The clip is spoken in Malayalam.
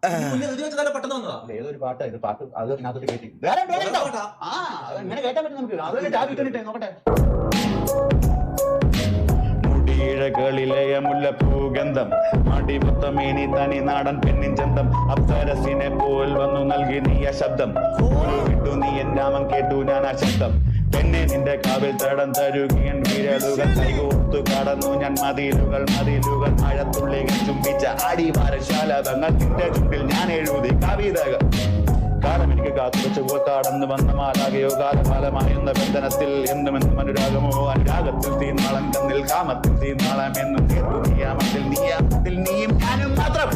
പെട്ടെന്ന് വന്നതാ. ഏതൊരു പാട്ടാ ഇത്? പാട്ട് അത് അതിനകത്തോട്ട് കയറ്റി അങ്ങനെ കേട്ടാൻ പറ്റും നമുക്ക്. അതൊക്കെ ചാവി ഇട്ടിട്ടേ നോക്കട്ടെ. മുടിയിഴകളിലെയ മുല്ലപ്പൂഗന്ധം, മടിമൊത്തമേനി തനി നാടൻ പെണ്ണിൻ ചന്തം, അപ്സരസിനെ പോൽ വന്നു നൽകി നീയ ശബ്ദം, വിട്ടു നീ എൻ നാമം കേട്ടു ഞാൻ ആ ശബ്ദം. പെണ്ണെ നിന്റെ കാവിൽ തടം തരുകിയൻ വിരലുകൾ കൈകോർത്തു കടന്നു ഞാൻ മതിലുകൾ മതിലുകൾ മഴത്തുള്ളികൾ ചുംബിച്ച അടിവാരശാലതങ്ങൾ നിന്റെ ചുണ്ടിൽ ഞാൻ എഴുതി കവിതകൾ. കാലം എനിക്ക് കാത്തുവെച്ച് കടന്നു വന്ന മാലാകയോ കാലകാലമായുന്ന ബന്ധനത്തിൽ എന്നുമെന്നും അനുരാഗമോ അനുരാഗത്തിൽ തീനാളം കണ്ണിൽ കാമത്തിൽ തീനാളം എന്നും നീയാമത്തിൽ നീയാമത്തിൽ നീയും ഞാനും മാത്രം.